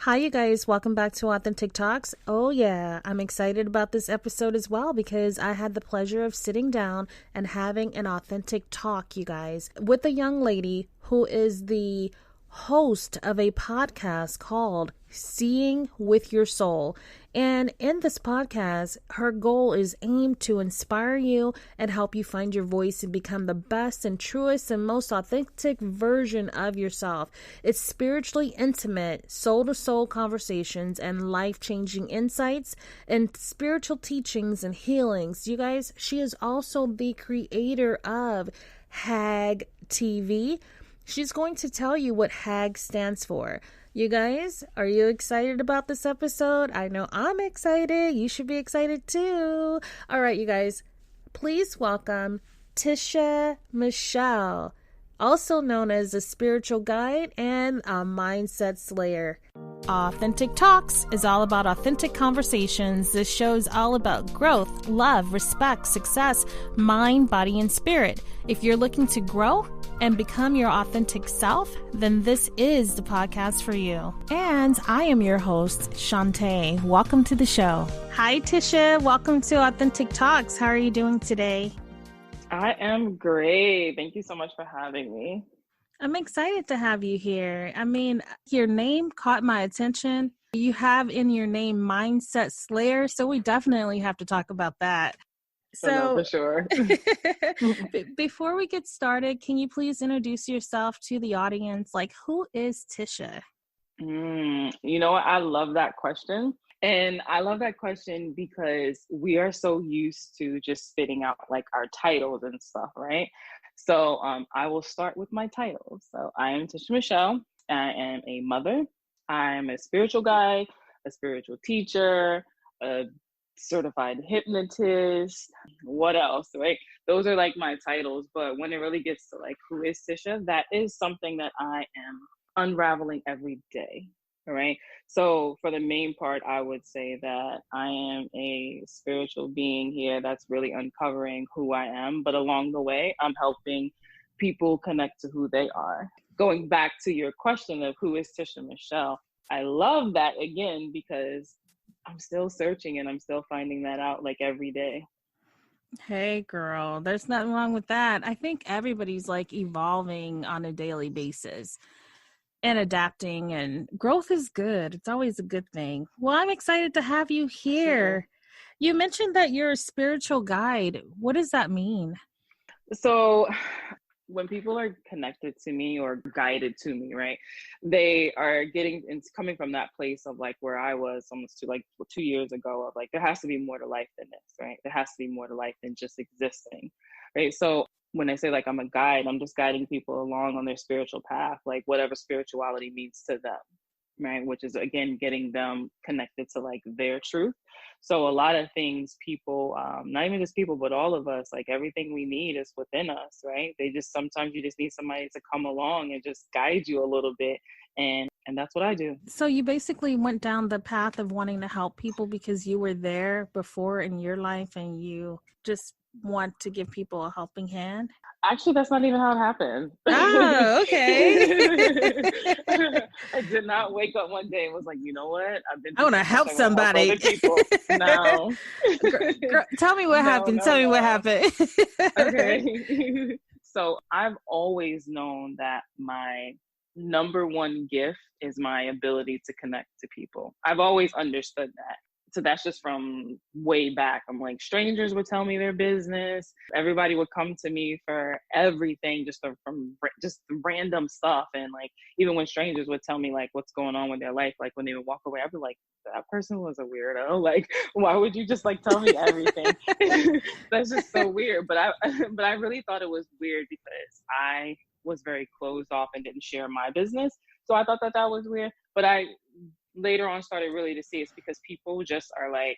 Hi, you guys. Welcome back to Authentic Talks. Oh, yeah. I'm excited about this episode as well because I had the pleasure of sitting down and having an authentic talk, you guys, with a young lady who is the host of a podcast called Seeing with Your Soul. And in this podcast, her goal is aimed to inspire you and help you find your voice and become the best and truest and most authentic version of yourself. It's spiritually intimate, soul-to-soul conversations and life-changing insights and spiritual teachings and healings. You guys, she is also the creator of HAG TV. She's going to tell you what HAG stands for. You guys, are you excited about this episode? I know I'm excited. You should be excited too. All right, you guys, please welcome Tisha Michelle, also known as a spiritual guide and a mindset slayer. Authentic Talks is all about authentic conversations. This show is all about growth, love, respect, success, mind, body, and spirit. If you're looking to grow and become your authentic self, then this is the podcast for you. And I am your host, Shantae. Welcome to the show. Hi, Tisha. Welcome to Authentic Talks. How are you doing today? I am great. Thank you so much for having me. I'm excited to have you here. I mean, your name caught my attention. You have in your name Mindset Slayer, so we definitely have to talk about that. So for sure. Before we get started, can you please introduce yourself to the audience? Like, who is Tisha? You know what? I love that question. And I love that question because we are so used to just spitting out like our titles and stuff, right? So I will start with my titles. So I am Tisha Michelle. I am a mother. I'm a spiritual guide, a spiritual teacher, a certified hypnotist. What else, right? Those are like my titles. But when it really gets to like who is Tisha, that is something that I am unraveling every day. All right. So for the main part, I would say that I am a spiritual being here that's really uncovering who I am. But along the way, I'm helping people connect to who they are. Going back to your question of who is Tisha Michelle, I love that again because I'm still searching and I'm still finding that out like every day. Hey, girl, there's nothing wrong with that. I think everybody's like evolving on a daily basis and adapting, and growth is good. It's always a good thing. Well, I'm excited to have you here. Sure. You mentioned that you're a spiritual guide. What does that mean? So when people are connected to me or guided to me, right, they are it's coming from that place of like where I was almost 2 years ago of like, there has to be more to life than this, right? There has to be more to life than just existing, right? So when I say like I'm a guide, I'm just guiding people along on their spiritual path, like whatever spirituality means to them, right? Which is, again, getting them connected to like their truth. So a lot of things people, not even just people, but all of us, like everything we need is within us, right? Sometimes you just need somebody to come along and just guide you a little bit. And that's what I do. So you basically went down the path of wanting to help people because you were there before in your life and you just want to give people a helping hand? Actually, that's not even how it happened. Oh, okay. I did not wake up one day and was like, you know what? I want to help somebody. Help other people. No. Girl, tell me what happened. Tell me what happened. Okay. So I've always known that my number one gift is my ability to connect to people. I've always understood that. So that's just from way back. I'm like, strangers would tell me their business. Everybody would come to me for everything, just random stuff. And like, even when strangers would tell me like what's going on with their life, like when they would walk away, I'd be like, that person was a weirdo. Like, why would you just like tell me everything? That's just so weird. But I really thought it was weird because I was very closed off and didn't share my business. So I thought that was weird. But I later on started really to see it's because people just are like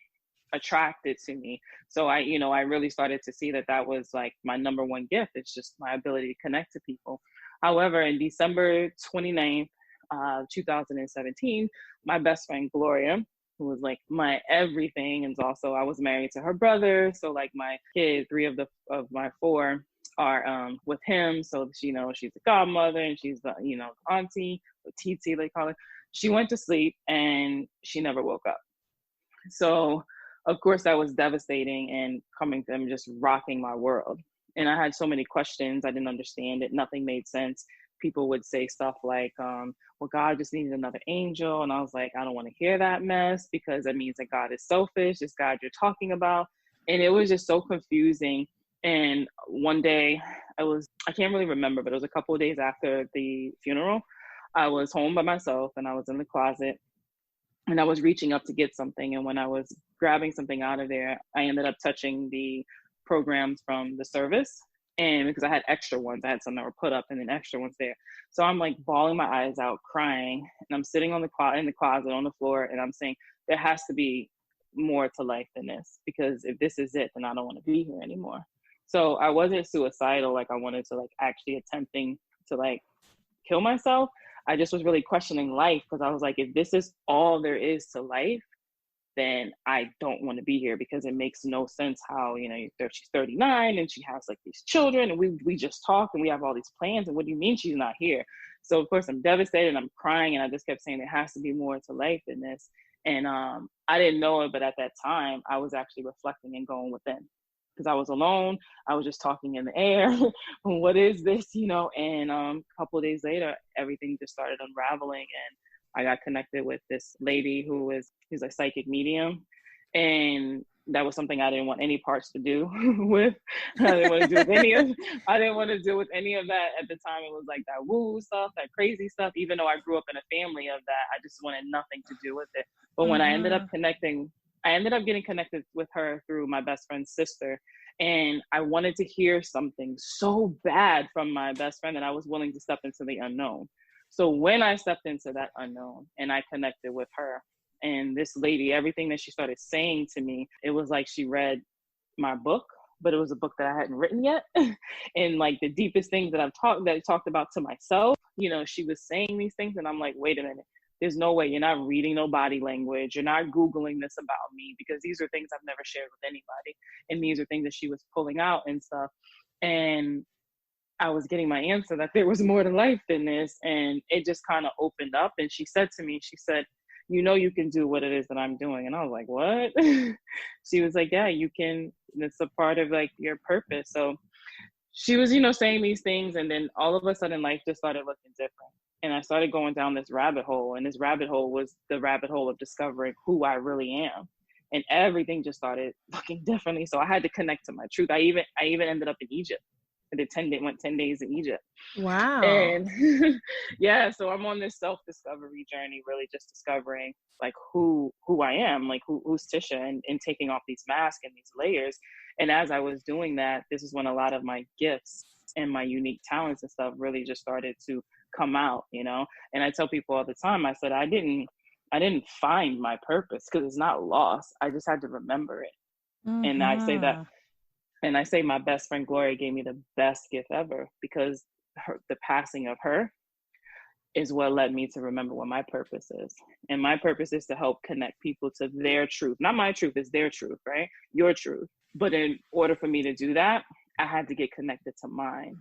attracted to me. So I really started to see that was like my number one gift. It's just my ability to connect to people. However, in December 29th, 2017, my best friend Gloria, who was like my everything, and also I was married to her brother. So like my kids, 3 of my 4 are with him. So she's a godmother and she's the auntie, or TT they call it. She went to sleep and she never woke up. So of course that was devastating and coming to them, just rocking my world. And I had so many questions. I didn't understand it. Nothing made sense. People would say stuff like, well, God just needed another angel. And I was like, I don't want to hear that mess, because that means that God is selfish. This God you're talking about. And it was just so confusing. And one day I can't really remember, but it was a couple of days after the funeral. I was home by myself and I was in the closet and I was reaching up to get something. And when I was grabbing something out of there, I ended up touching the programs from the service. And because I had extra ones, I had some that were put up and then extra ones there. So I'm like bawling my eyes out, crying. And I'm sitting in the closet on the floor. And I'm saying, there has to be more to life than this, because if this is it, then I don't want to be here anymore. So I wasn't suicidal. Like I wanted to like actually attempting to like kill myself. I just was really questioning life, because I was like, if this is all there is to life, then I don't want to be here, because it makes no sense how, you know, she's 39 and she has like these children and we just talk and we have all these plans. And what do you mean she's not here? So of course I'm devastated and I'm crying, and I just kept saying there has to be more to life than this. And I didn't know it, but at that time I was actually reflecting and going within, because I was alone. I was just talking in the air. What is this, you know? And a couple of days later, everything just started unraveling, and I got connected with this lady who's a psychic medium. And that was something I didn't want any parts to do with. I didn't want to do with I didn't want to deal with any of that at the time. It was like that woo stuff, that crazy stuff. Even though I grew up in a family of that, I just wanted nothing to do with it. But when I ended up getting connected with her through my best friend's sister. And I wanted to hear something so bad from my best friend that I was willing to step into the unknown. So when I stepped into that unknown and I connected with her, and this lady, everything that she started saying to me, it was like she read my book, but it was a book that I hadn't written yet. And like the deepest things that I talked about to myself, you know, she was saying these things and I'm like, wait a minute. There's no way. You're not reading no body language. You're not Googling this about me, because these are things I've never shared with anybody. And these are things that she was pulling out and stuff. And I was getting my answer that there was more to life than this. And it just kind of opened up. And she said to me, she said, you know, you can do what it is that I'm doing. And I was like, what? She was like, yeah, you can. It's a part of like your purpose. So she was, you know, saying these things. And then all of a sudden life just started looking different. And I started going down this rabbit hole. And this rabbit hole was the rabbit hole of discovering who I really am. And everything just started looking differently. So I had to connect to my truth. I even ended up in Egypt. Went 10 days in Egypt. Wow. And yeah, so I'm on this self-discovery journey, really just discovering like who I am, like who's Tisha, and taking off these masks and these layers. And as I was doing that, this is when a lot of my gifts and my unique talents and stuff really just started to come out, you know. And I tell people all the time, I said I didn't find my purpose, because it's not lost. I just had to remember it. Mm-hmm. And I say my best friend Gloria gave me the best gift ever, because the passing of her is what led me to remember what my purpose is. And my purpose is to help connect people to their truth. Not my truth, it's their truth, right? Your truth. But in order for me to do that, I had to get connected to mine.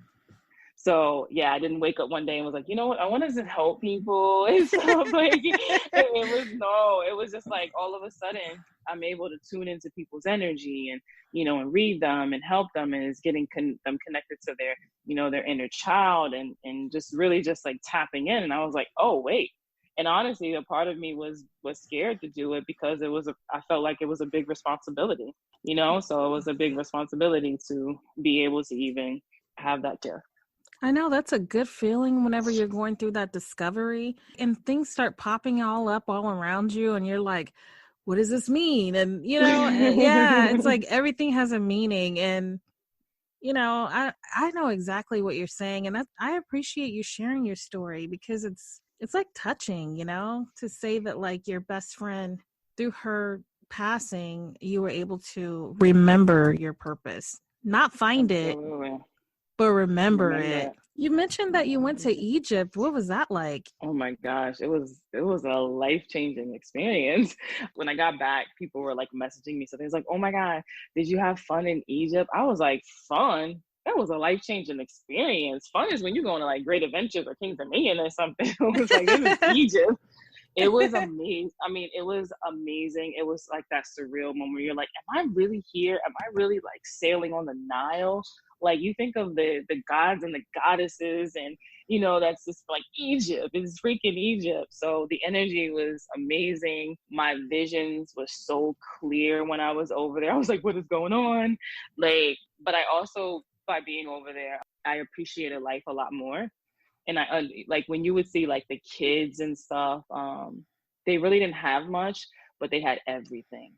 So yeah, I didn't wake up one day and was like, you know what, I want to just help people and stuff. Like it was just like all of a sudden I'm able to tune into people's energy and, you know, and read them and help them, and it's getting them connected to their, you know, their inner child, and just really just like tapping in. And I was like, oh wait. And honestly, a part of me was scared to do it, because I felt like it was a big responsibility, you know. So it was a big responsibility to be able to even have that gift. I know that's a good feeling whenever you're going through that discovery and things start popping all up all around you and you're like, what does this mean? And, you know, yeah, it's like everything has a meaning. And, you know, I know exactly what you're saying. And I appreciate you sharing your story, because it's like touching, you know, to say that like your best friend, through her passing, you were able to remember your purpose, not find Absolutely. it, but remember it. You mentioned that you went to Egypt. What was that like? Oh my gosh, it was a life-changing experience. When I got back, people were like messaging me. So they was like, oh my God, did you have fun in Egypt? I was like, fun? That was a life-changing experience. Fun is when you're going to like Great Adventures or King's Dominion or something. It was like, this is Egypt. It was amazing. I mean, it was amazing. It was like that surreal moment where you're like, am I really here? Am I really like sailing on the Nile? Like you think of the gods and the goddesses and that's just like Egypt. It's freaking Egypt. So the energy was amazing. My visions was so clear when I was over there. I was like, what is going on? Like, but I also, by being over there, I appreciated life a lot more. And I like when you would see like the kids and stuff, they really didn't have much, but they had everything.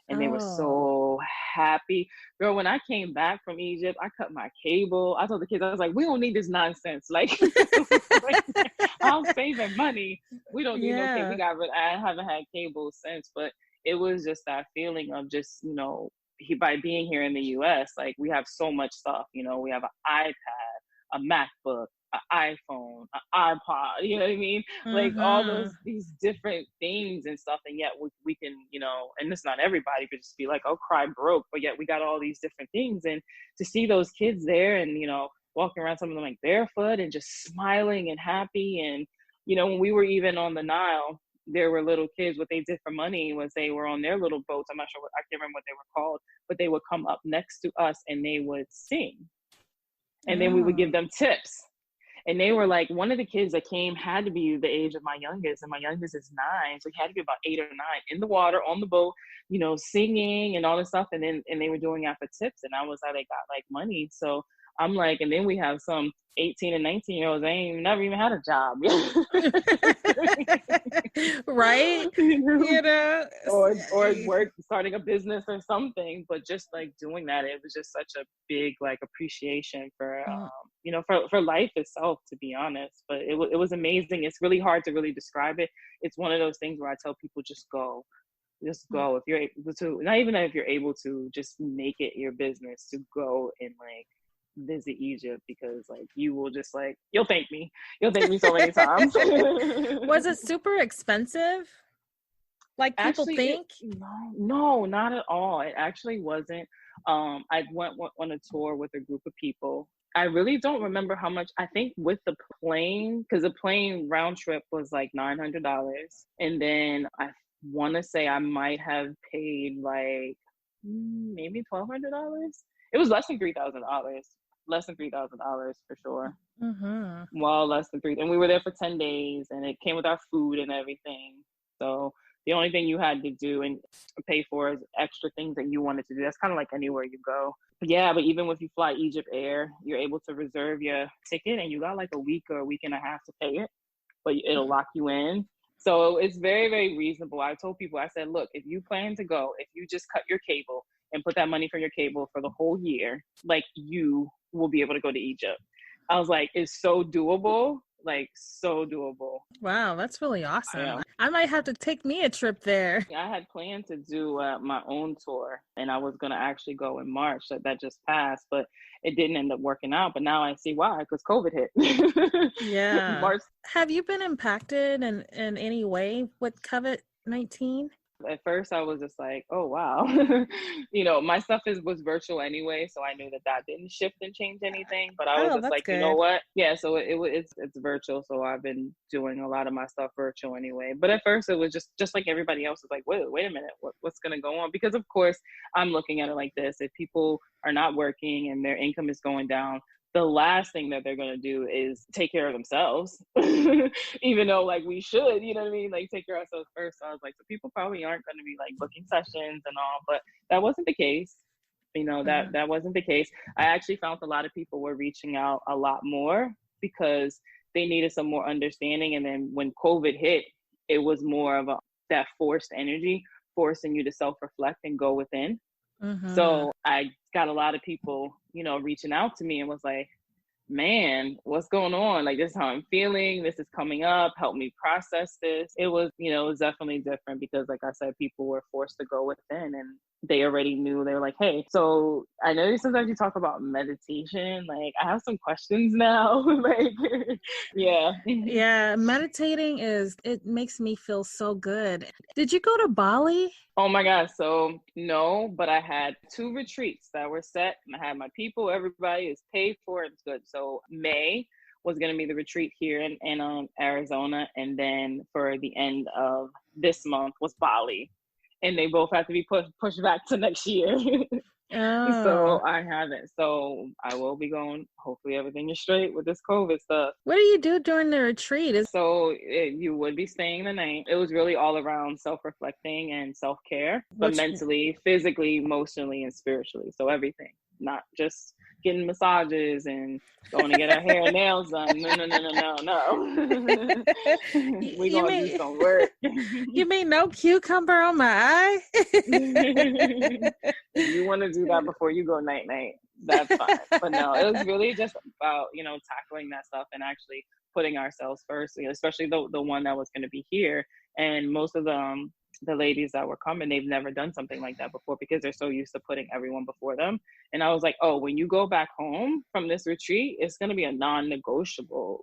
And they were Oh. so happy. Girl, when I came back from Egypt, I cut my cable. I told the kids, I was like, we don't need this nonsense. Like, I'm saving money. We don't need no cable. Yeah. I haven't had cable since, but it was just that feeling of just, by being here in the US, like we have so much stuff, we have an iPad, a MacBook, an iPhone, an iPod, you know what I mean? Like all these different things and stuff. And yet we can, and it's not everybody could just be like, oh, cry broke, but yet we got all these different things. And to see those kids there and, walking around, some of them like barefoot and just smiling and happy. And, when we were even on the Nile, there were little kids. What they did for money was they were on their little boats. I'm not sure I can't remember what they were called, but they would come up next to us and they would sing. And then we would give them tips. And they were like, one of the kids that came had to be the age of my youngest, and my youngest is 9, so he had to be about 8 or 9 in the water on the boat, singing and all this stuff. And they were doing it for tips, and I was how they got like money. So I'm like, and then we have some 18 and 19-year-olds. They ain't never even had a job. Right? Or work, starting a business or something. But just like doing that, it was just such a big like appreciation for, for life itself, to be honest. But it was amazing. It's really hard to really describe it. It's one of those things where I tell people, just go. Just go. If you're able to, not even if you're able to, just make it your business to go and like visit Egypt, because like you will just like, you'll thank me so many times. Was it super expensive like people Actually, think? no, not at all. It actually wasn't. I went on a tour with a group of people. I really don't remember how much. I think with the plane, because the plane round trip was like $900, and then I want to say I might have paid like maybe $1,200. It was less than $3,000. Less than $3,000 for sure. Well, less than 3. And we were there for 10 days, and it came with our food and everything. So the only thing you had to do and pay for is extra things that you wanted to do. That's kind of like anywhere you go. But yeah, but even if you fly Egypt Air, you're able to reserve your ticket, and you got like a week or a week and a half to pay it, but it'll lock you in. So it's very, very reasonable. I told people, I said, look, if you plan to go, if you just cut your cable and put that money from your cable for the whole year, like you will be able to go to Egypt. I was like, it's so doable, like so doable. Wow, that's really awesome. I might have to take me a trip there. I had planned to do my own tour, and I was going to actually go in March. That just passed, but it didn't end up working out. But now I see why, because COVID hit. Yeah. March. Have you been impacted in any way with COVID-19? At first I was just like, oh wow. My stuff was virtual anyway, so I knew that didn't shift and change anything, but I was just like, good. you know what, yeah, so it's virtual, so I've been doing a lot of my stuff virtual anyway. But at first it was just like everybody else was like, wait a minute, what's going to go on? Because of course I'm looking at it like this: if people are not working and their income is going down, the last thing that they're going to do is take care of themselves, even though like we should, you know what I mean? Like take care of ourselves first. So I was like, so people probably aren't going to be like booking sessions and all, but that wasn't the case. That wasn't the case. I actually found a lot of people were reaching out a lot more because they needed some more understanding. And then when COVID hit, it was more of that forced energy, forcing you to self-reflect and go within. So I got a lot of people, reaching out to me and was like, man, what's going on? Like, this is how I'm feeling. This is coming up. Help me process this. It was definitely different because, like I said, people were forced to go within, and they already knew. They were like, hey, so I know sometimes you talk about meditation. Like, I have some questions now. Like, yeah. Yeah, meditating it makes me feel so good. Did you go to Bali? Oh my God. So no, but I had 2 retreats that were set, and I had my people, everybody is paid for. It's good. So May was going to be the retreat here in Arizona. And then for the end of this month was Bali. And they both have to be pushed back to next year. Oh. So I haven't. So I will be going. Hopefully everything is straight with this COVID stuff. What do you do during the retreat? You would be staying the night. It was really all around self-reflecting and self-care, but mentally, physically, emotionally, and spiritually. So everything, not just getting massages and going to get our hair and nails done. No. We gonna do some work. You mean no cucumber on my eye? If you want to do that before you go night, that's fine. But no, it was really just about, tackling that stuff and actually putting ourselves first, especially the one that was going to be here. And most of the ladies that were coming, they've never done something like that before because they're so used to putting everyone before them. And I was like, oh, when you go back home from this retreat, it's going to be a non-negotiable,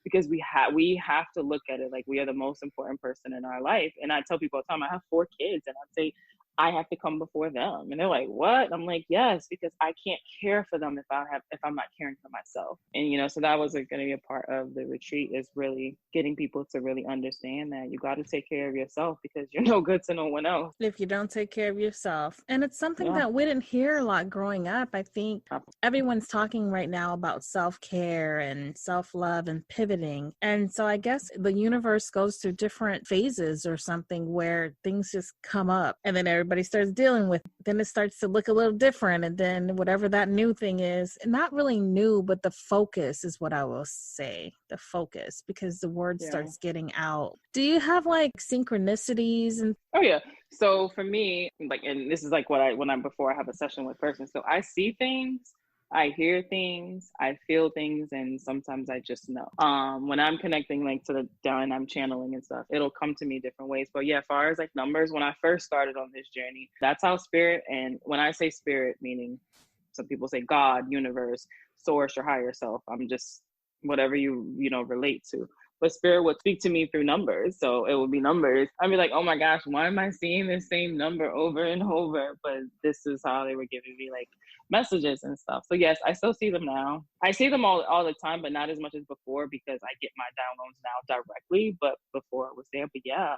because we have to look at it like we are the most important person in our life. And I tell people all the time, I have 4 kids, and I say I have to come before them. And they're like, what? I'm like, yes, because I can't care for them if I'm not caring for myself. And so that was going to be a part of the retreat, is really getting people to really understand that you got to take care of yourself because you're no good to no one else if you don't take care of yourself. And it's something that we didn't hear a lot growing up. I think everyone's talking right now about self-care and self-love and pivoting. And so I guess the universe goes through different phases or something where things just come up and then everybody starts dealing with it. Then it starts to look a little different. And then whatever that new thing is, not really new, but the focus is what I will say, the focus, because the word starts getting out. Do you have synchronicities? And oh yeah. So for me, and this is before I have a session with person. So I see things, I hear things, I feel things, and sometimes I just know. When I'm connecting to the down, I'm channeling and stuff, it'll come to me different ways. But yeah, as far as numbers, when I first started on this journey, that's how spirit, and when I say spirit, meaning some people say God, universe, source, or higher self, I'm just whatever you relate to. But spirit would speak to me through numbers. So it would be numbers. I'd be like, oh my gosh, why am I seeing the same number over and over? But this is how they were giving me messages and stuff. So yes, I still see them now. I see them all the time, but not as much as before because I get my downloads now directly. But before it was there. But yeah,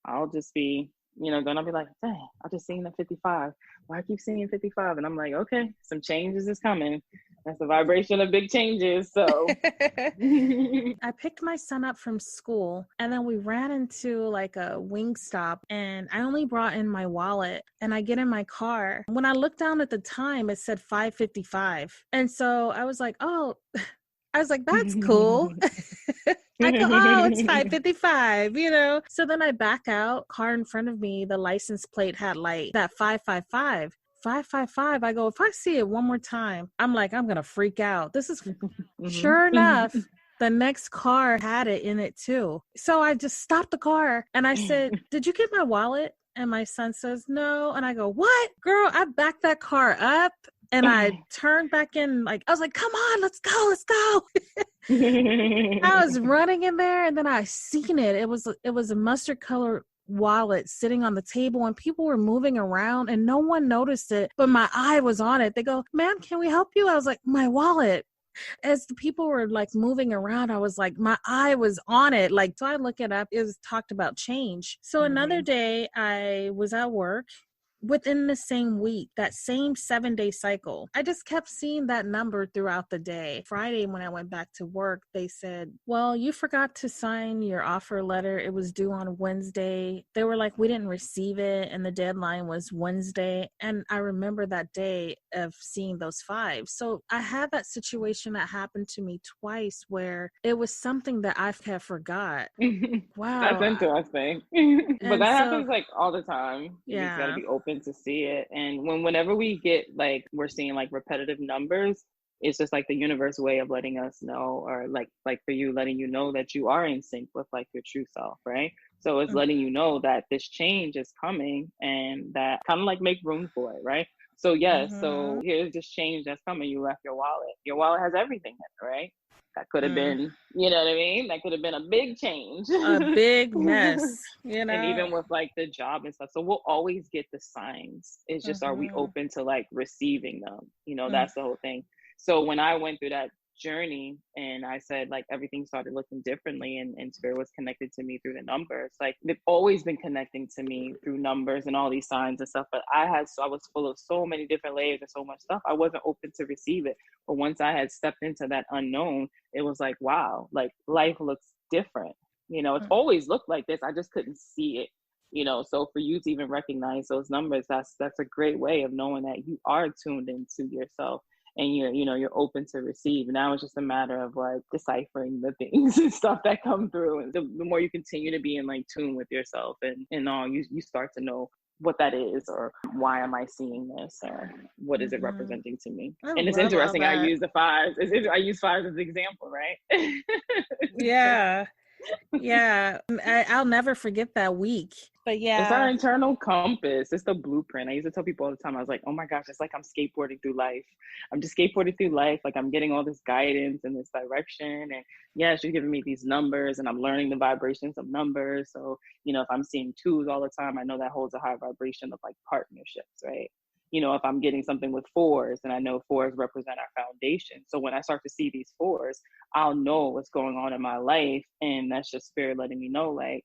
I'll just be, gonna be like, dang, I just seen the 55. Why I keep seeing 55? And I'm like, okay, some changes is coming. That's the vibration of big changes. So I picked my son up from school and then we ran into a wing stop and I only brought in my wallet and I get in my car. When I looked down at the time, it said 5:55. And so I was like, oh, that's cool. I go, oh, it's 5:55, So then I back out, car in front of me, the license plate had that 555. 555. I go, if I see it one more time, I'm going to freak out. This is sure enough. The next car had it in it too. So I just stopped the car and I said, did you get my wallet? And my son says, no. And I go, what? Girl, I backed that car up and I turned back in. I was like, come on, let's go. I was running in there and then I seen it. It was a mustard color wallet sitting on the table and people were moving around and no one noticed it, but my eye was on it. They go, ma'am, can we help you? I was like, my wallet. As the people were moving around, I was like, my eye was on it. So I look it up. It was talked about change. So another day I was at work. Within the same week, that same 7-day cycle, I just kept seeing that number throughout the day. Friday, when I went back to work, they said, well, you forgot to sign your offer letter. It was due on Wednesday. They were like, we didn't receive it. And the deadline was Wednesday. And I remember that day of seeing those 5. So I had that situation that happened to me twice where it was something that I had forgot. Wow. That's interesting. But that happens all the time. Yeah. You just got to be open to see it. And whenever we get we're seeing repetitive numbers, it's just the universe way of letting us know, or for you, letting you know that you are in sync with your true self, right? So it's letting you know that this change is coming and that kind of make room for it, right? So yes, so here's this change that's coming. You left your wallet. Your wallet has everything in it, right? That could have been, you know what I mean? That could have been a big change. A big mess, And even with the job and stuff. So we'll always get the signs. It's just, are we open to receiving them? That's the whole thing. So when I went through that journey, and I said like everything started looking differently, and spirit was connected to me through the numbers. Like they've always been connecting to me through numbers and all these signs and stuff, but I was full of so many different layers and so much stuff. I wasn't open to receive it. But once I had stepped into that unknown, it was like, wow, like life looks different. It's always looked like this. I just couldn't see it. So for you to even recognize those numbers, that's a great way of knowing that you are tuned into yourself, and you're open to receive. Now it's just a matter of like deciphering the things and stuff that come through. And the more you continue to be in like tune with yourself and all, you start to know what that is, or why am I seeing this, or what is it representing to me. And it's interesting, I use the fives. I use fives as an example, right? Yeah. Yeah, I'll never forget that week. But yeah, it's our internal compass. It's the blueprint. I used to tell people all the time, I was like, oh my gosh, it's like I'm skateboarding through life. I'm just skateboarding through life. Like I'm getting all this guidance and this direction. And yeah, she's giving me these numbers, and I'm learning the vibrations of numbers. So, if I'm seeing twos all the time, I know that holds a high vibration of like partnerships, right? If I'm getting something with fours, and I know fours represent our foundation. So when I start to see these fours, I'll know what's going on in my life. And that's just spirit letting me know, like,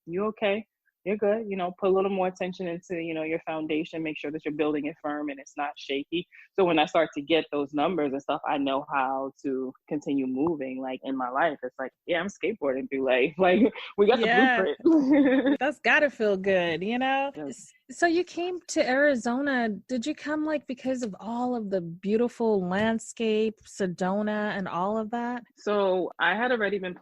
you okay? You're good. Put a little more attention into, your foundation, make sure that you're building it firm and it's not shaky. So when I start to get those numbers and stuff, I know how to continue moving like in my life. It's like, yeah, I'm skateboarding through life. Like we got the blueprint. That's gotta feel good, Yes. So you came to Arizona. Did you come like because of all of the beautiful landscape, Sedona and all of that? So I had already been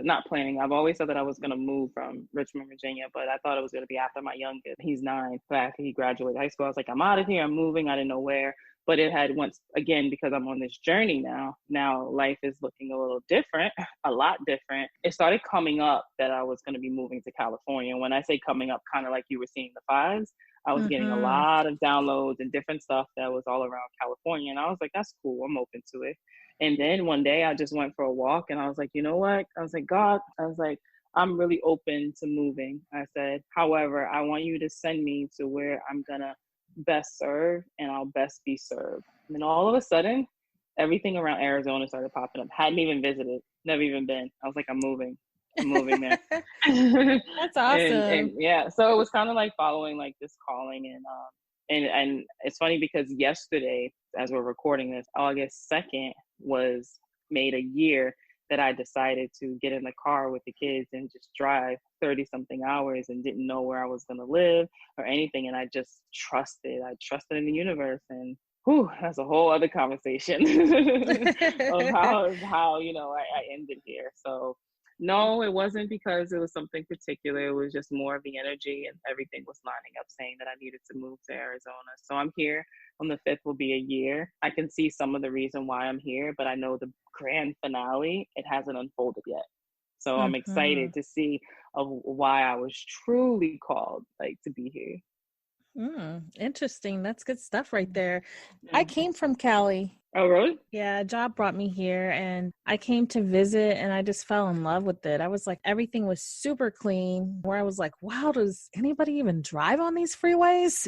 not planning. I've always said that I was going to move from Richmond, Virginia, but I thought it was going to be after my youngest. He's 9. But after he graduated high school, I was like, I'm out of here. I'm moving. I didn't know where. But it had once again, because I'm on this journey now life is looking a little different, a lot different. It started coming up that I was going to be moving to California. When I say coming up, kind of like you were seeing the fives, I was getting a lot of downloads and different stuff that was all around California. And I was like, that's cool. I'm open to it. And then one day I just went for a walk, and I was like, you know what? I was like, God, I'm really open to moving. I said, however, I want you to send me to where I'm going to best serve, and I'll best be served. And then all of a sudden, everything around Arizona started popping up. Hadn't even visited, never even been. I was like, I'm moving there. That's awesome. And yeah, so it was kind of like following like this calling. And it's funny because yesterday, as we're recording this, August 2nd was made a year that I decided to get in the car with the kids and just drive 30 something hours, and didn't know where I was going to live or anything. And I just trusted. I trusted in the universe. And that's a whole other conversation of how I ended here. So no, it wasn't because it was something particular. It was just more of the energy, and everything was lining up saying that I needed to move to Arizona. So I'm here. On the 5th will be a year. I can see some of the reason why I'm here, but I know the grand finale, it hasn't unfolded yet. So I'm excited to see of why I was truly called like to be here. Interesting. That's good stuff right there. I came from Cali. Oh, really? Yeah, a job brought me here, and I came to visit, and I just fell in love with it. I was like, everything was super clean, where I was like, wow, does anybody even drive on these freeways?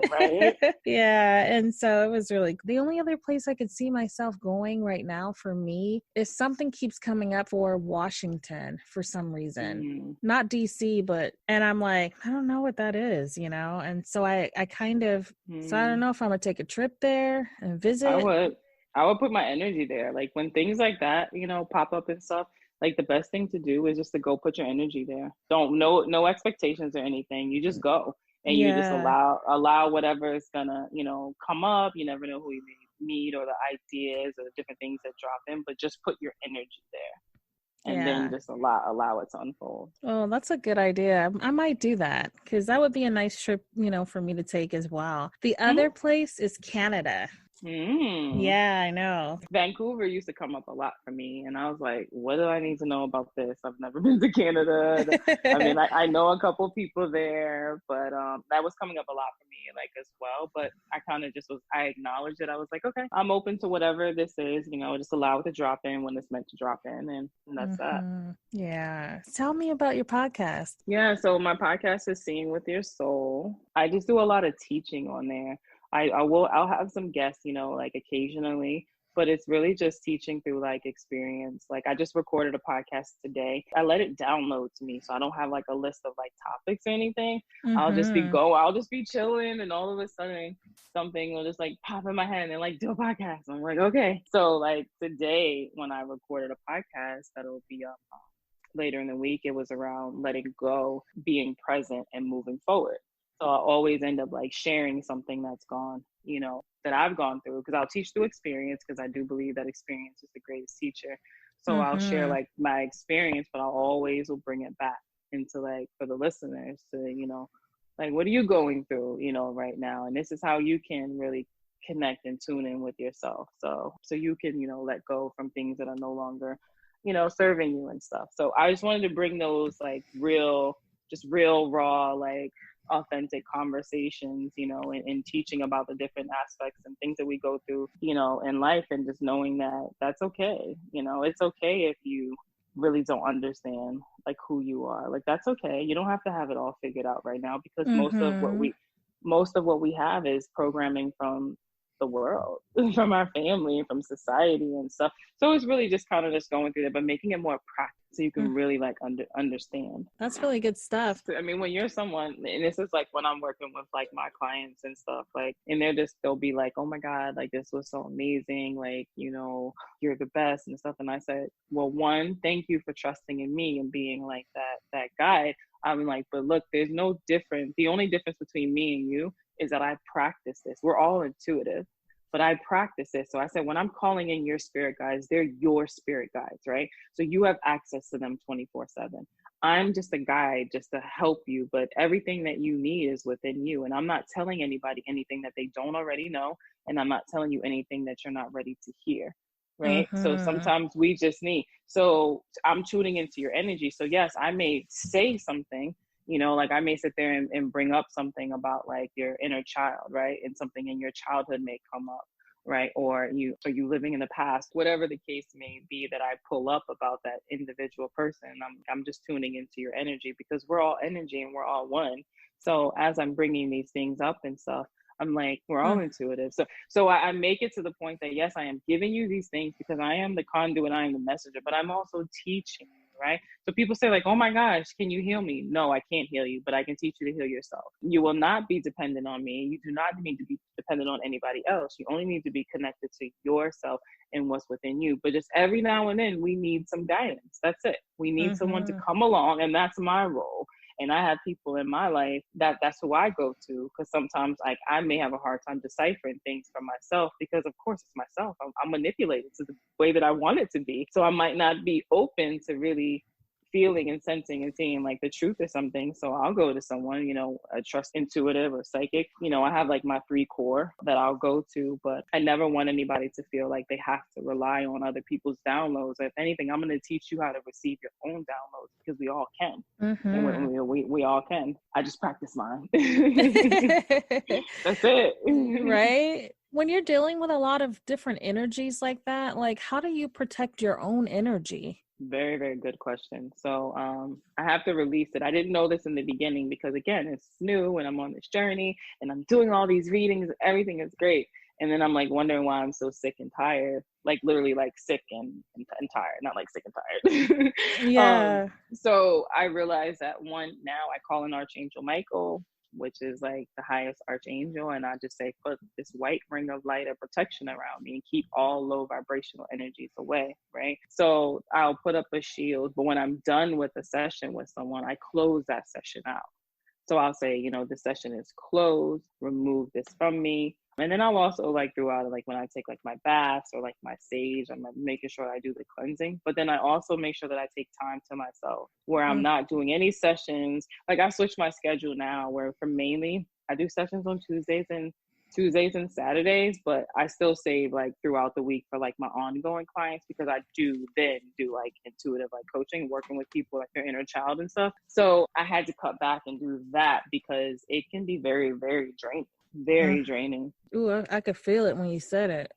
Right? Yeah, and so it was really, the only other place I could see myself going right now for me is something keeps coming up for Washington for some reason. Not DC, and I'm like, I don't know what that is, and so I kind of, so I don't know if I'm gonna take a trip there and visit. I would put my energy there. Like when things like that, pop up and stuff, like the best thing to do is just to go put your energy there. No expectations or anything. You just go, and you just allow whatever is gonna, come up. You never know who you may meet, or the ideas or the different things that drop in, but just put your energy there. And then just allow it to unfold. Oh, that's a good idea. I might do that, because that would be a nice trip, for me to take as well. The other place is Canada. Yeah, I know. Vancouver used to come up a lot for me, and I was like, what do I need to know about this? I've never been to Canada. I mean, I know a couple people there, but that was coming up a lot for me, like, as well. But I kind of I acknowledged it. I was like, okay, I'm open to whatever this is, just allow it to drop in when it's meant to drop in, and that's that. Yeah. Tell me about your podcast. Yeah, so my podcast is Seeing with Your Soul. I just do a lot of teaching on there. I'll have some guests, like occasionally, but it's really just teaching through like experience. Like I just recorded a podcast today. I let it download to me. So I don't have like a list of like topics or anything. I'll just be chilling, and all of a sudden something will just like pop in my head and like do a podcast. I'm like, okay. So like today when I recorded a podcast that'll be up later in the week, it was around letting go, being present, and moving forward. So I always end up like sharing something that's gone, that I've gone through, because I'll teach through experience, because I do believe that experience is the greatest teacher. So I'll share like my experience, but I'll always will bring it back into like for the listeners to, like, what are you going through, right now? And this is how you can really connect and tune in with yourself. So you can, let go from things that are no longer, serving you and stuff. So I just wanted to bring those like real raw, like authentic conversations, and teaching about the different aspects and things that we go through, in life, and just knowing that that's okay. It's okay if you really don't understand like who you are. Like that's okay. You don't have to have it all figured out right now, because most of what we have is programming from the world, from our family, from society and stuff. So it's really just kind of just going through that, but making it more practical so you can really like understand. That's really good stuff. I mean, when you're someone, and this is like when I'm working with like my clients and stuff, like, and they'll be like, oh my God, like this was so amazing. Like, you're the best and stuff. And I said, well, one, thank you for trusting in me and being like that guide. I'm like, but look, there's no difference. The only difference between me and you is that I practice this. We're all intuitive, but I practice it. So I said, when I'm calling in your spirit guides, they're your spirit guides, right? So you have access to them 24/7. I'm just a guide just to help you, but everything that you need is within you. And I'm not telling anybody anything that they don't already know. And I'm not telling you anything that you're not ready to hear. Right. So sometimes we just need, so I'm tuning into your energy. So yes, I may say something, like I may sit there and bring up something about like your inner child, right? And something in your childhood may come up, right? Or you living in the past, whatever the case may be that I pull up about that individual person. I'm just tuning into your energy, because we're all energy and we're all one. So as I'm bringing these things up and stuff, I'm like, we're all intuitive. So I make it to the point that, yes, I am giving you these things because I am the conduit, I am the messenger, but I'm also teaching you, right? So people say like, oh my gosh, can you heal me? No, I can't heal you, but I can teach you to heal yourself. You will not be dependent on me. You do not need to be dependent on anybody else. You only need to be connected to yourself and what's within you. But just every now and then we need some guidance. That's it. We need someone to come along, and that's my role. And I have people in my life that's who I go to, because sometimes like I may have a hard time deciphering things for myself, because of course it's myself. I'm manipulated to the way that I want it to be. So I might not be open to really feeling and sensing and seeing like the truth of something. So I'll go to someone, a trust intuitive or psychic. I have like my 3 core that I'll go to, but I never want anybody to feel like they have to rely on other people's downloads. If anything, I'm going to teach you how to receive your own downloads, because we all can. And we all can. I just practice mine. That's it. Right? When you're dealing with a lot of different energies like that, like how do you protect your own energy? Very, very good question. So I have to release it. I didn't know this in the beginning, because again, it's new and I'm on this journey and I'm doing all these readings. Everything is great. And then I'm like wondering why I'm so sick and tired, like literally like sick and tired, not like sick and tired. Yeah. So I realized that one, now I call in Archangel Michael, which is like the highest archangel. And I just say, put this white ring of light of protection around me and keep all low vibrational energies away, right? So I'll put up a shield, but when I'm done with a session with someone, I close that session out. So I'll say, the session is closed, remove this from me. And then I'll also like throughout, like when I take like my baths or like my sage, I'm making sure I do the cleansing. But then I also make sure that I take time to myself, where I'm not doing any sessions. Like I switched my schedule now, where for mainly I do sessions on Tuesdays and Saturdays, but I still save like throughout the week for like my ongoing clients, because I do then do like intuitive like coaching, working with people like their inner child and stuff. So I had to cut back and do that, because it can be very, very draining. Very draining. Ooh, I could feel it when you said it.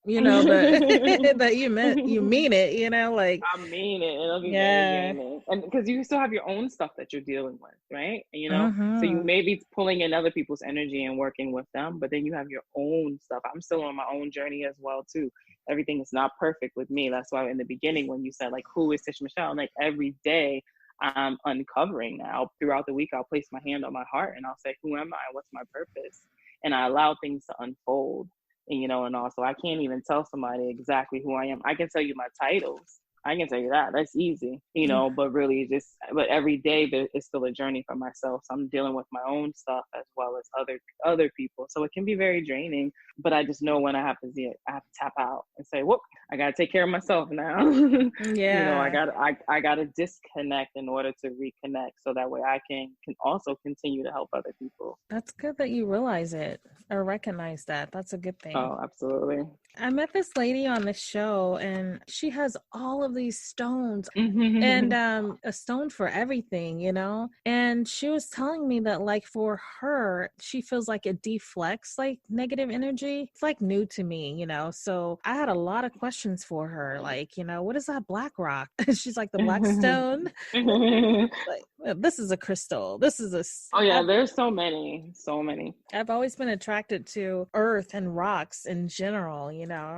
That that you mean it, like I mean it. It'll be very draining. And because you still have your own stuff that you're dealing with, right? So you may be pulling in other people's energy and working with them, but then you have your own stuff. I'm still on my own journey as well too. everything is not perfect with me. That's why in the beginning, when you said like, who is Tisha Michelle? Like every day I'm uncovering now. Throughout the week, I'll place my hand on my heart and I'll say, who am I? What's my purpose? And I allow things to unfold. And, and also I can't even tell somebody exactly who I am. I can tell you my titles. I can tell you that. That's easy, but really but every day there is still a journey for myself. So I'm dealing with my own stuff as well as other people. So it can be very draining, but I just know when I have to see it, I have to tap out and say, whoop, I got to take care of myself now. Yeah. I got to disconnect in order to reconnect. So that way I can also continue to help other people. That's good that you realize it or recognize that. That's a good thing. Oh, absolutely. I met this lady on the show and she has all of these stones and a stone for everything, and she was telling me that like for her, she feels like it deflects like negative energy. It's like new to me, so I had a lot of questions for her, like, what is that black rock? She's like, the black stone. Like, this is a crystal, this is oh yeah, there's so many. I've always been attracted to earth and rocks in general,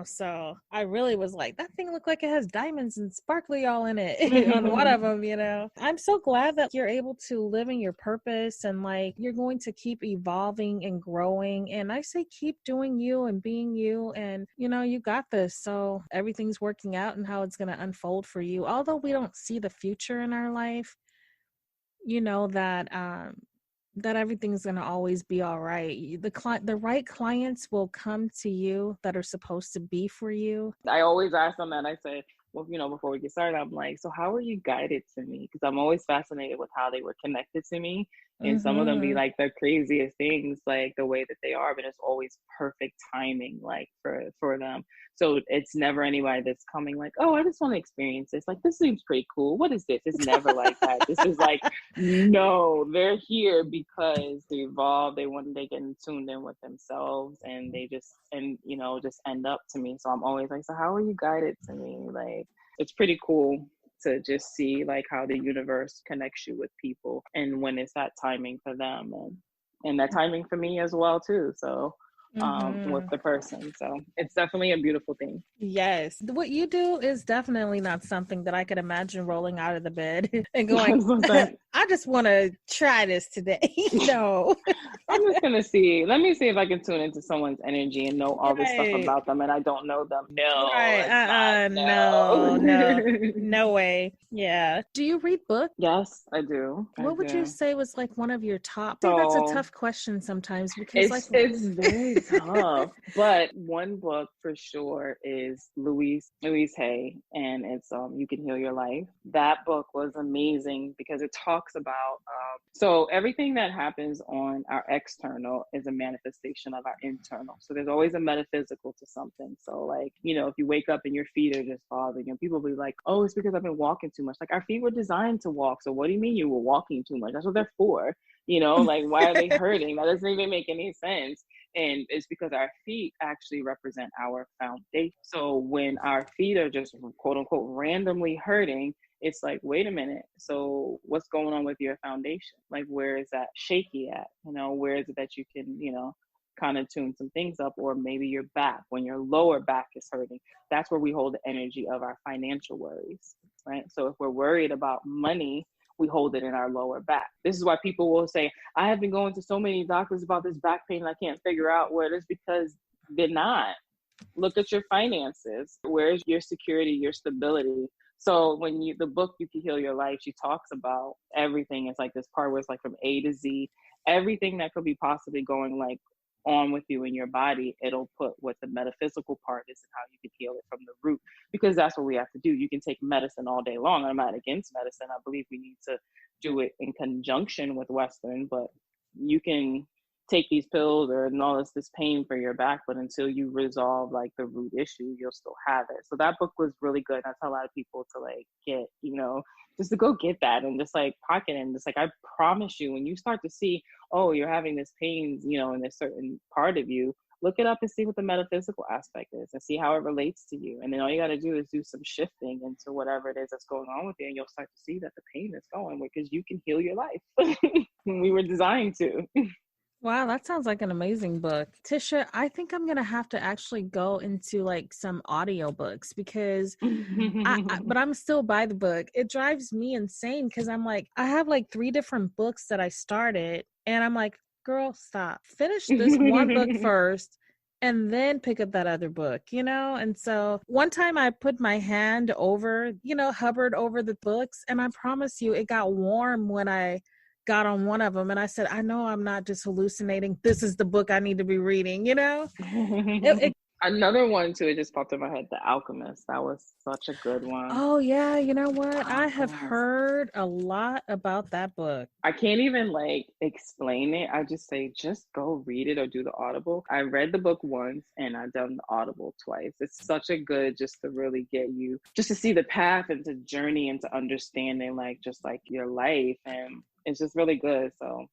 so I really was like, that thing looked like it has diamonds and sparkly all in it on one of them, I'm so glad that you're able to live in your purpose and like you're going to keep evolving and growing. And I say keep doing you and being you, and you got this. So everything's working out and how it's going to unfold for you. Although we don't see the future in our life, that everything's going to always be all right. The right clients will come to you that are supposed to be for you. I always ask them that. I say, well, before we get started, I'm like, so how were you guided to me? Because I'm always fascinated with how they were connected to me. And some of them be like the craziest things, like the way that they are, but it's always perfect timing, like for them. So it's never anybody that's coming like, oh, I just want to experience this. Like, this seems pretty cool. What is this? It's never like that. This is like, no, they're here because they evolve. They get tuned in with themselves, and they just end up to me. So I'm always like, so how are you guided to me? Like, it's pretty cool to just see like how the universe connects you with people and when it's that timing for them and that timing for me as well too. So with the person. So it's definitely a beautiful thing. Yes. What you do is definitely not something that I could imagine rolling out of the bed and going, I just want to try this today. No. I'm just going to see. Let me see if I can tune into someone's energy and know all this stuff about them and I don't know them. No. Right. No way. Yeah. Do you read books? Yes, I do. What would you say was like one of your top? I think that's a tough question sometimes because it's very tough. But one book for sure is Louise Hay, and it's You Can Heal Your Life. That book was amazing because it talks about so everything that happens on our external is a manifestation of our internal. So there's always a metaphysical to something. So like, if you wake up and your feet are just bothering you, people will be like, oh, it's because I've been walking too much. Like, our feet were designed to walk. So what do you mean you were walking too much? That's what they're for. Like, why are they hurting? That doesn't even make any sense. And it's because our feet actually represent our foundation. So when our feet are just quote unquote randomly hurting, it's like, wait a minute. So what's going on with your foundation? Like, where is that shaky at? Where is it that you can, kind of tune some things up? Or maybe your back, when your lower back is hurting, that's where we hold the energy of our financial worries, right? So if we're worried about money, we hold it in our lower back. This is why people will say, I have been going to so many doctors about this back pain, I can't figure out what it is, because they're not. Look at your finances. Where's your security, your stability? So when the book, You Can Heal Your Life, she talks about everything. It's like this part where it's like from A to Z, everything that could be possibly going like on with you in your body, it'll put what the metaphysical part is and how you can heal it from the root, because that's what we have to do. You can take medicine all day long. I'm not against medicine. I believe we need to do it in conjunction with Western, but you can take these pills or all this pain for your back, but until you resolve like the root issue, you'll still have it. So that book was really good. I tell a lot of people to like get, just to go get that and just like pocket it. And just like, I promise you, when you start to see, oh, you're having this pain, in a certain part of you, look it up and see what the metaphysical aspect is and see how it relates to you. And then all you got to do is do some shifting into whatever it is that's going on with you. And you'll start to see that the pain is going, because you can heal your life. We were designed to. Wow, that sounds like an amazing book. Tisha, I think I'm gonna have to actually go into like some audiobooks because but I'm still by the book. It drives me insane because I'm like, I have like 3 different books that I started, and I'm like, girl, stop. Finish this one book first and then pick up that other book, you know? And so one time I put my hand over, hovered over the books, and I promise you it got warm when I got on one of them, and I said, I know I'm not just hallucinating. This is the book I need to be reading, you know? It Another one too, it just popped in my head, The Alchemist. That was such a good one. Oh yeah, you know what? I have Alchemist. heard a lot about that book. I can't even like explain it. I just say, just go read it or do the Audible. I read the book once and I've done the Audible twice. It's such a good, just to really get you, just to see the path and to journey into understanding like just like your life. And it's just really good. So,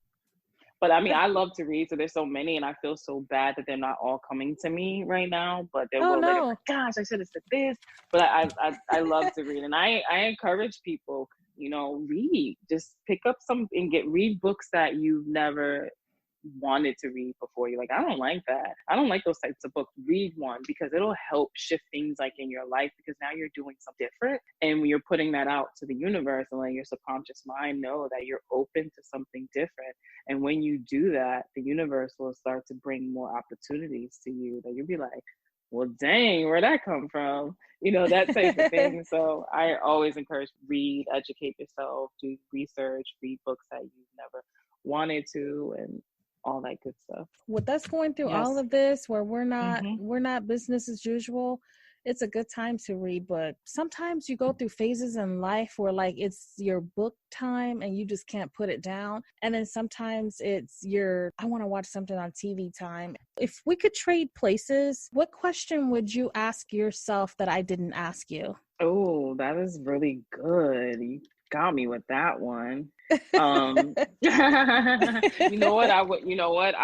but I mean, I love to read. So there's so many and I feel so bad that they're not all coming to me right now, but they Oh will later. no. Like, gosh, I should have said this. But I love to read. And I encourage people, read, just pick up some and read books that you've never wanted to read before. You're like, I don't like that. I don't like those types of books. Read one because it'll help shift things like in your life because now you're doing something different. And when you're putting that out to the universe and letting your subconscious mind know that you're open to something different. And when you do that, the universe will start to bring more opportunities to you that you'll be like, well, dang, where'd that come from? That type of thing. So I always encourage read, educate yourself, do research, read books that you've never wanted to, and all that good stuff. With us going through Yes. all of this where we're Mm-hmm. not business as usual, it's a good time to read. But sometimes you go through phases in life where like it's your book time and you just can't put it down. And then sometimes it's your I want to watch something on TV time. If we could trade places, what question would you ask yourself that I didn't ask you? Oh, that is really good. You got me with that one. You know what I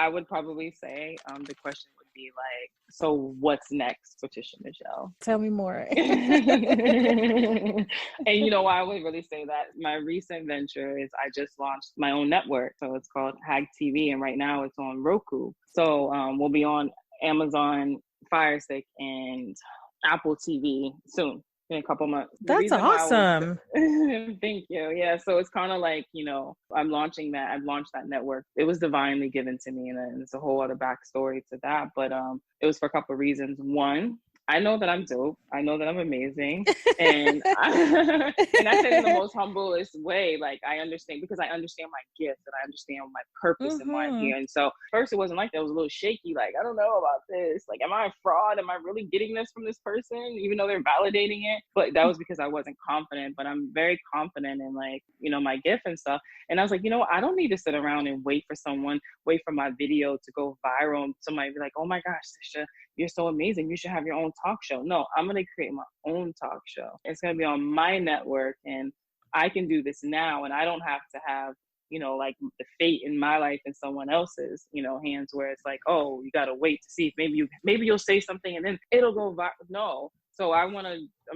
would probably say, the question would be like, so what's next for Tisha Michelle? Tell me more. And why I would really say that? My recent venture is I just launched my own network. So it's called Hag TV. And right now it's on Roku. So we'll be on Amazon Fire Stick and Apple TV soon. In a couple months. That's awesome. Thank you. Yeah. So it's kind of like, I'm launching that. I've launched that network. It was divinely given to me. And it's a whole other backstory to that. But it was for a couple of reasons. One, I know that I'm dope. I know that I'm amazing. And I said in the most humblest way, like I understand because I understand my gift and I understand my purpose and why I'm here. And so first it wasn't like that. It was a little shaky. Like, I don't know about this. Like, am I a fraud? Am I really getting this from this person? Even though they're validating it. But that was because I wasn't confident, but I'm very confident in like, my gift and stuff. And I was like, I don't need to sit around and wait for my video to go viral. And somebody be like, oh my gosh, Tisha, you're so amazing. You should have your own talk show. No, I'm going to create my own talk show. It's going to be on my network and I can do this now. And I don't have to have, like the fate in my life in someone else's, hands where it's like, oh, you got to wait to see if maybe you'll say something and then it'll go viral. No. So I'm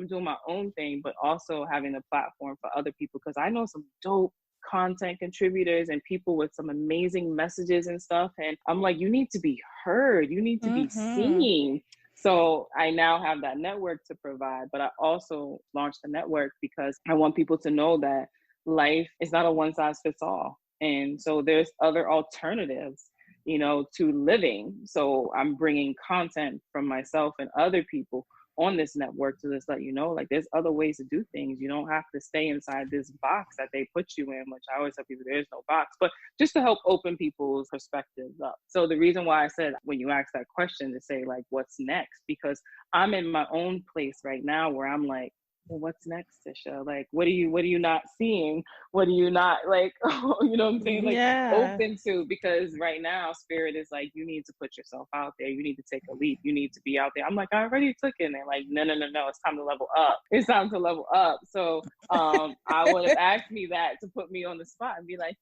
doing my own thing, but also having a platform for other people because I know some dope content contributors and people with some amazing messages and stuff. And I'm like, you need to be heard. You need to be seen. So I now have that network to provide, but I also launched the network because I want people to know that life is not a one size fits all. And so there's other alternatives, to living. So I'm bringing content from myself and other people on this network to just let you know, like there's other ways to do things. You don't have to stay inside this box that they put you in, which I always tell people there is no box, but just to help open people's perspectives up. So the reason why I said when you ask that question to say like, what's next? Because I'm in my own place right now where I'm like, well, what's next, Tisha? Like, what are you not seeing? What are you not like, you know what I'm saying? Like open to, because right now spirit is like, you need to put yourself out there. You need to take a leap. You need to be out there. I'm like, I already took it. And they're like, no. It's time to level up. It's time to level up. So I would have asked me that to put me on the spot and be like,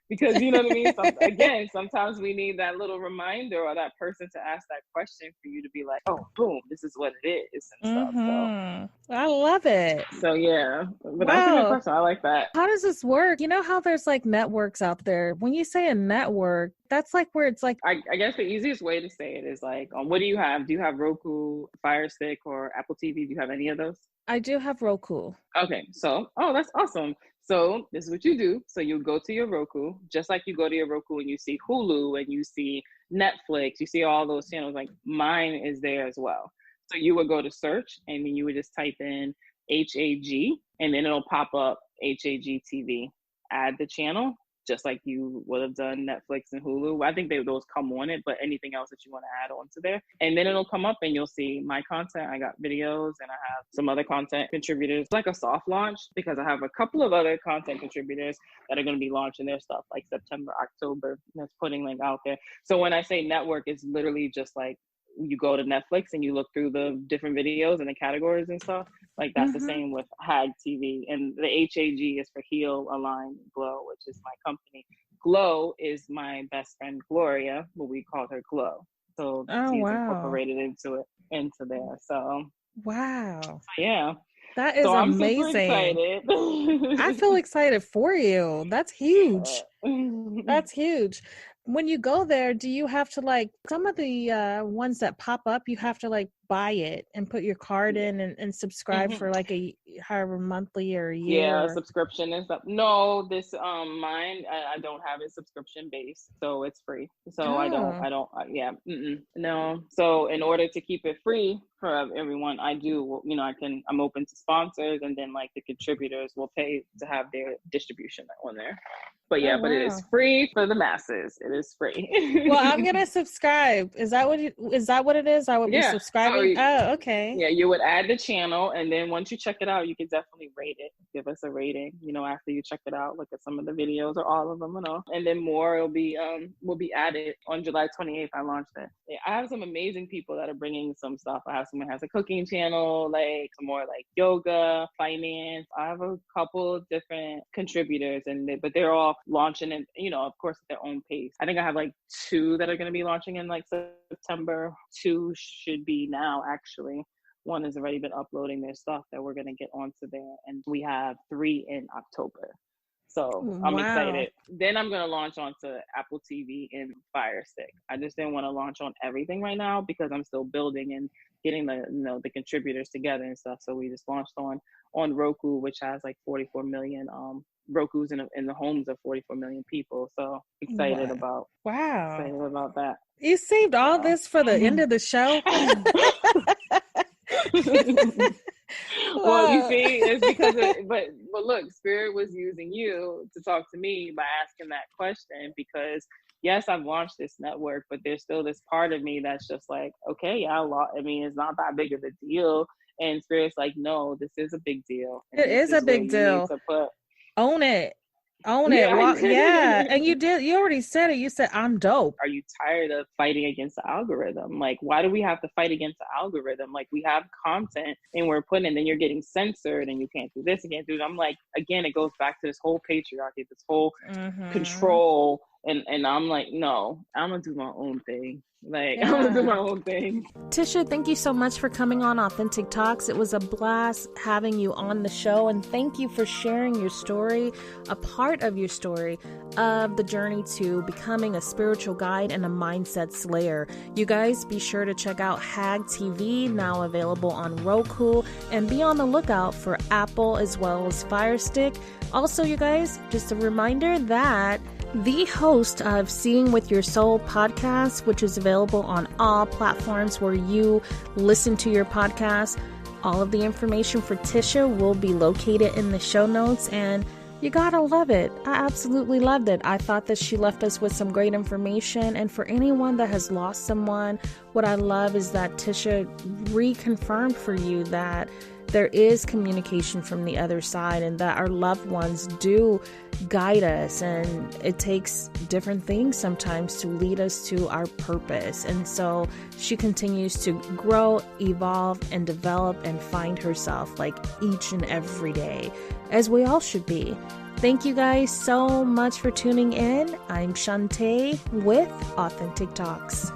because you know what I mean? Sometimes we need that little reminder or that person to ask that question for you to be like, oh, boom, this is what it is and stuff. So I love it. So yeah, but that's a good Wow. question. I like that. How does this work? You know how there's like networks out there. When you say a network, that's like where it's like, I guess the easiest way to say it is like, what do you have? Do you have Roku, Fire Stick, or Apple TV? Do you have any of those? I do have Roku. Okay, so that's awesome. So this is what you do. So you go to your Roku, just like you go to your Roku and you see Hulu and you see Netflix, you see all those channels. Like mine is there as well. So you would go to search and then you would just type in HAG and then it'll pop up HAG TV. Add the channel, just like you would have done Netflix and Hulu. I think those come on it, but anything else that you want to add on to there. And then it'll come up and you'll see my content. I got videos and I have some other content contributors, like a soft launch, because I have a couple of other content contributors that are going to be launching their stuff like September, October, that's putting like out there. So when I say network, it's literally just like you go to Netflix and you look through the different videos and the categories and stuff. Like that's the same with HAG TV. And the HAG is for Heal, Align, Glow, which is my company. Glow is my best friend Gloria, but we call her Glow. So she's incorporated into there. So wow. Yeah. That is so I'm amazing. super excited. I feel excited for you. That's huge. That's huge. When you go there, do you have to like some of the ones that pop up, you have to like buy it and put your card in and subscribe for like a however monthly or a year? Yeah, subscription and stuff. No, this mine I don't have it subscription based, so it's free. So I don't yeah, no. So in order to keep it free for everyone, I do, I'm open to sponsors, and then like the contributors will pay to have their distribution on there. But yeah, but it is free for the masses. It is free. Well, I'm gonna subscribe. Is that what it is? I would be subscribing. Oh, okay. Yeah, you would add the channel, and then once you check it out, you can definitely rate it. Give us a rating. After you check it out, look at some of the videos or all of them, and then more will be added on July 28th. I launched it. Yeah, I have some amazing people that are bringing some stuff. I have someone who has a cooking channel, like some more like yoga, finance. I have a couple different contributors, but they're all launching in, of course, at their own pace. I think I have like 2 that are going to be launching in like September. 2 should be now, actually. 1 has already been uploading their stuff that we're going to get onto there. And we have 3 in October. So I'm excited. Then I'm going to launch onto Apple TV and Fire Stick. I just didn't want to launch on everything right now because I'm still building and getting the contributors together and stuff. So we just launched on Roku, which has like 44 million Roku's in the homes of 44 million people. So excited about that. You saved all this for the end of the show. Well, you see, it's because but look, Spirit was using you to talk to me by asking that question, because yes, I've launched this network, but there's still this part of me that's just like, okay, it's not that big of a deal. And Spirit's like, no, this is a big deal. It is a big deal. Own it. Own it. Yeah. And you already said it. You said, I'm dope. Are you tired of fighting against the algorithm? Like, why do we have to fight against the algorithm? Like, we have content and we're putting, and then you're getting censored and you can't do this, you can't do that. I'm like, again, it goes back to this whole patriarchy, this whole control. And I'm like, no, I'm going to do my own thing. I'm going to do my own thing. Tisha, thank you so much for coming on Authentic Talks. It was a blast having you on the show. And thank you for sharing your story, a part of your story of the journey to becoming a spiritual guide and a mindset slayer. You guys be sure to check out HAG TV, now available on Roku, and be on the lookout for Apple as well as Fire Stick. Also, you guys, just a reminder that the host of Seeing with Your Soul podcast, which is available on all platforms where you listen to your podcast. All of the information for Tisha will be located in the show notes, and you gotta love it. I absolutely loved it. I thought that she left us with some great information, and for anyone that has lost someone, what I love is that Tisha reconfirmed for you that there is communication from the other side, and that our loved ones do guide us, and it takes different things sometimes to lead us to our purpose. And so she continues to grow, evolve, and develop and find herself like each and every day, as we all should be. Thank you guys so much for tuning in. I'm Shantae with Authentic Talks.